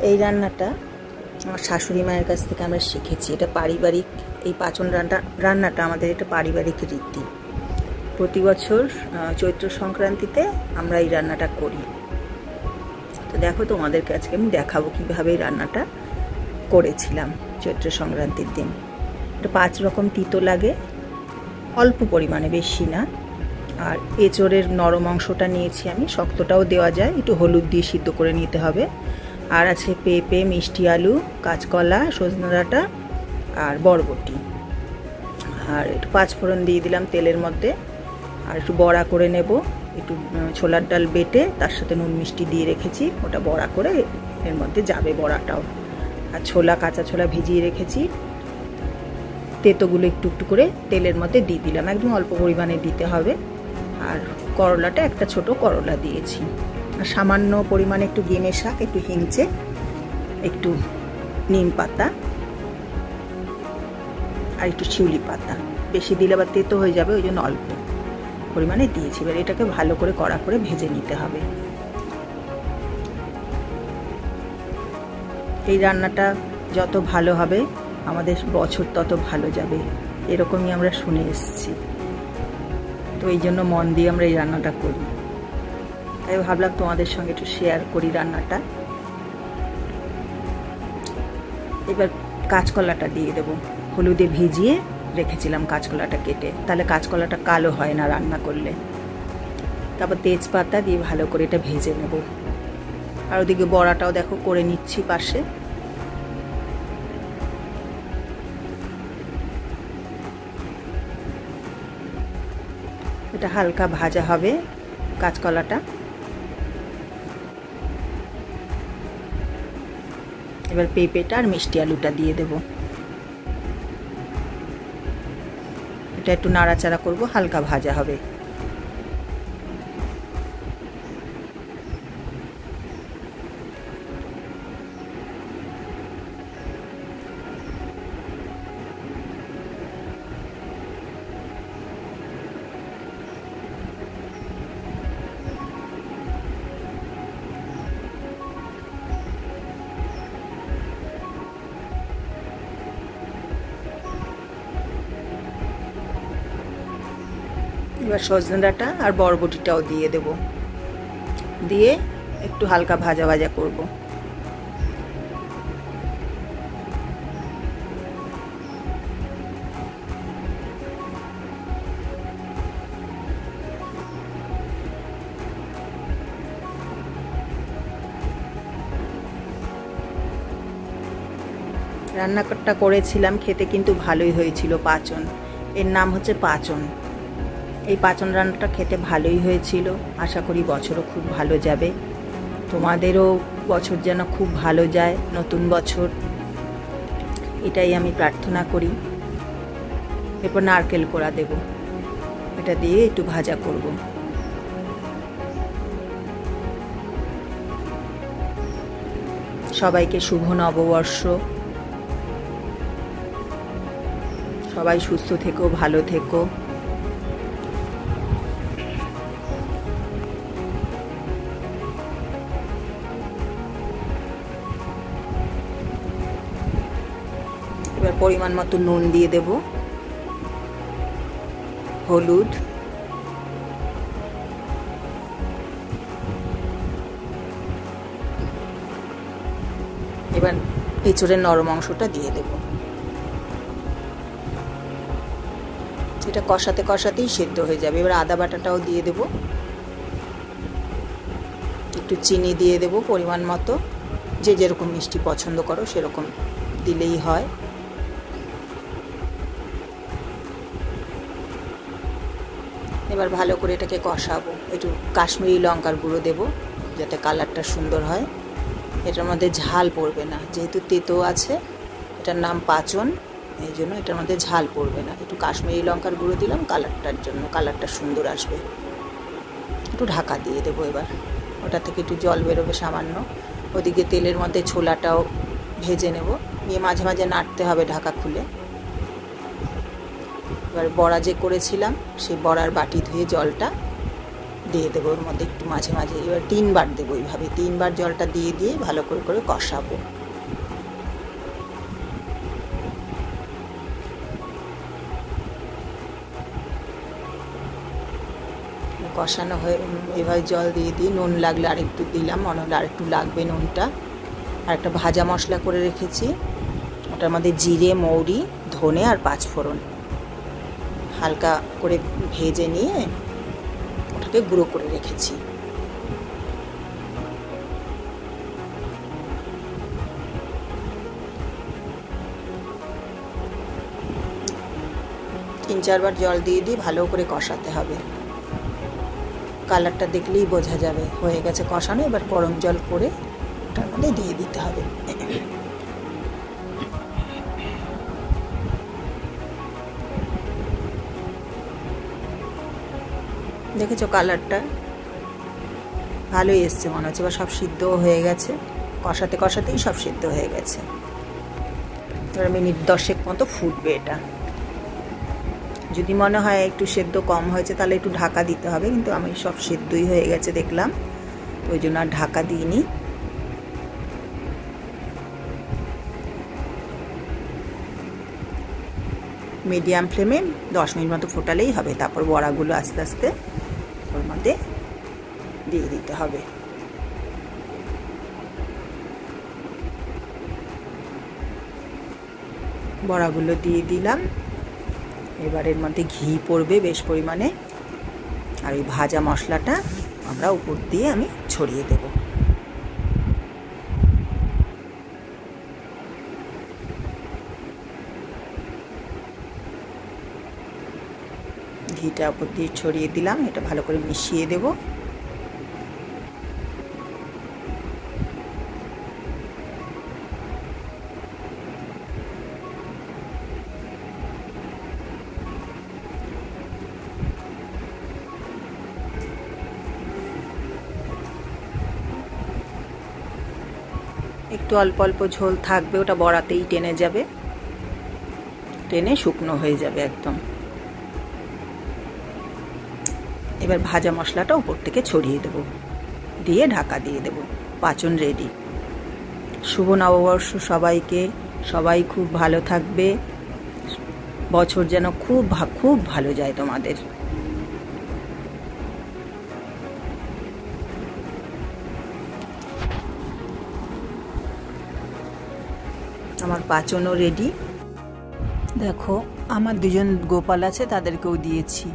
এই রান্নাটা আমার শাশুড়ি মায়ের কাছ থেকে আমরা শিখেছি। এটা পারিবারিক, এই পাচন রান্নাটা আমাদের এটা পারিবারিক রীতি। প্রতি বছর চৈত্র সংক্রান্তিতে আমরা এই রান্নাটা করি। তো দেখো, তোমাদেরকে আজকে আমি দেখাবো কীভাবে এই রান্নাটা করেছিলাম চৈত্র সংক্রান্তির দিন। এটা 5 রকম তিতো লাগে, অল্প পরিমাণে, বেশি না। আর এঁচোড়ের নরম অংশটা নিয়েছি আমি, শক্তটাও দেওয়া যায়, একটু হলুদ দিয়ে সিদ্ধ করে নিতে হবে। আর আছে পেঁপে, মিষ্টি আলু, কাঁচকলা, সজনে ডাঁটা আর বরবটি। আর একটু 5 ফোড়ন দিয়ে দিলাম তেলের মধ্যে। আর একটু বড়া করে নেব, একটু ছোলার ডাল বেটে তার সাথে নুন মিষ্টি দিয়ে রেখেছি, ওটা বড়া করে এর মধ্যে যাবে বড়াটাও। আর ছোলা, কাঁচা ছোলা ভিজিয়ে রেখেছি, তেঁতোগুলো একটু একটু করে তেলের মধ্যে দিয়ে দিলাম, একদম অল্প পরিমাণে দিতে হবে। আর করলাটা একটা ছোট করলা দিয়েছি। আর সামান্য পরিমাণে একটু গেমে শাক, একটু হিংচে, একটু নিম পাতা আর একটু শিউলি পাতা। বেশি দিলে আবার তেতো হয়ে যাবে, ওই জন্য অল্প পরিমাণে দিয়েছি। এবার এটাকে ভালো করে কড়া করে ভেজে নিতে হবে। এই রান্নাটা যত ভালো হবে আমাদের বছর তত ভালো যাবে, এরকমই আমরা শুনে এসেছি। তো এই জন্য মন দিয়ে আমরা এই রান্নাটা করি। তাই ভাবলাম তোমাদের সঙ্গে একটু শেয়ার করি রান্নাটা। এবার কাঁচকলাটা দিয়ে দেবো, হলুদে ভিজিয়ে রেখেছিলাম কাঁচকলাটা কেটে, তাহলে কাঁচকলাটা কালো হয় না রান্না করলে। তারপর তেজপাতা দিয়ে ভালো করে এটা ভেজে নেব। আর ওদিকে বড়াটাও দেখো করে নিচ্ছি পাশে। এটা হালকা ভাজা হবে কাঁচকলাটা। এবার পেঁপেটা আর মিষ্টি আলুটা দিয়ে দেব। এটা একটু নাড়াচাড়া করব, হালকা ভাজা হবে। এবার সজনে ডাঁটা আর বরবটিটাও দিয়ে দেব, দিয়ে একটু হালকা ভাজা ভাজা করব। রান্নাটা করেছিলাম, খেতে কিন্তু ভালোই হয়েছিল। পাচন, এর নাম হচ্ছে পাচন। এই পাচন রান্নাটা খেতে ভালোই হয়েছিল। আশা করি বছরও খুব ভালো যাবে, তোমাদেরও বছর যেন খুব ভালো যায়, নতুন বছর, এটাই আমি প্রার্থনা করি। এরপর নারকেল কোড়া দেব, এটা দিয়ে একটু ভাজা করব। সবাইকে শুভ নববর্ষ। সবাই সুস্থ থেকো, ভালো থেকো। এবার পরিমাণ মতো নুন দিয়ে দেব, হলুদ, এবার এঁচোড়ের নরম অংশটা দিয়ে দেব। এটা কষাতে কষাতেই সেদ্ধ হয়ে যাবে। এবার আদা বাটাটাও দিয়ে দেব, একটু চিনি দিয়ে দেব পরিমাণ মতো, যে যেরকম মিষ্টি পছন্দ করো সেরকম দিলেই হয়। এবার ভালো করে এটাকে কষাবো। একটু কাশ্মীরি লঙ্কার গুঁড়ো দেব যাতে কালারটা সুন্দর হয়। এটার মধ্যে ঝাল পড়বে না, যেহেতু তেতো আছে, এটার নাম পাচন, এই জন্য এটার মধ্যে ঝাল পড়বে না। একটু কাশ্মীরি লঙ্কার গুঁড়ো দিলাম কালারটার জন্য, কালারটা সুন্দর আসবে। একটু ঢাকা দিয়ে দেবো। এবার ওটা থেকে একটু জল বেরোবে সামান্য। ওদিকে তেলের মধ্যে ছোলাটাও ভেজে নেব, নিয়ে মাঝে মাঝে নাড়তে হবে ঢাকা খুলে। এবার বড়া যে করেছিলাম সেই বড়ার বাটি ধুয়ে জলটা দিয়ে দেবো ওর মধ্যে একটু মাঝে মাঝে। এবার 3 বার দেবো, এইভাবে 3 বার জলটা দিয়ে দিয়ে ভালো করে করে কষাবো। কষানো হয়ে এভাবে জল দিয়ে দিয়ে নুন লাগলে আরেকটু দিলাম, মনে হলে আরেকটু লাগবে নুনটা। আর একটা ভাজা মশলা করে রেখেছি, ওটার মধ্যে জিরে, মৌরি, ধনে আর 5 ফোড়ন হালকা করে ভেজে নিয়ে ওটাকে গুঁড়ো করে রেখেছি। তিন চারবার জল দিয়ে দিয়ে ভালো করে কষাতে হবে। কালারটা দেখলেই বোঝা যাবে হয়ে গেছে কষানো। এবার গরম জল করে ওটার মধ্যে দিয়ে দিতে হবে। দেখেছো কালারটা ভালোই এসছে মনে হচ্ছে, এবার সব সিদ্ধ হয়ে গেছে। কষাতে কষাতেই সব সিদ্ধ হয়ে গেছে। এবার মিনিট 10 মতো ফুটবে এটা। যদি মনে হয় একটু সেদ্ধ কম হয়েছে তাহলে একটু ঢাকা দিতে হবে, কিন্তু আমি সব সেদ্ধই হয়ে গেছে দেখলাম, ওই জন্য আর ঢাকা দিইনি। মিডিয়াম ফ্লেমে 10 মিনিট মতো ফোটালেই হবে। তারপর বড়াগুলো আস্তে আস্তে ওর মধ্যে দিয়ে দিতে হবে। বড়াগুলো দিয়ে দিলাম। এবার এর মধ্যে ঘি পড়বে বেশ পরিমাণে, আর ওই ভাজা মশলাটা আমরা উপর দিয়ে আমি ছড়িয়ে দেব। ঘিটা উপর দিয়ে ছড়িয়ে দিলাম, এটা ভালো করে মিশিয়ে দেব। একটু অল্প অল্প ঝোল থাকবে, ওটা বড়াতেই টেনে যাবে, টেনে শুকনো হয়ে যাবে একদম। এবার ভাজা মশলাটা উপর থেকে ছড়িয়ে দেব, দিয়ে ঢাকা দিয়ে দেব। পাঁচন রেডি। শুভ নববর্ষ সবাইকে, সবাই খুব ভালো থাকবে, বছর যেন খুব খুব ভালো যায় তোমাদের। আমার পাঁচনও রেডি। দেখো আমার 2জন গোপাল আছে, তাদেরকেও দিয়েছি।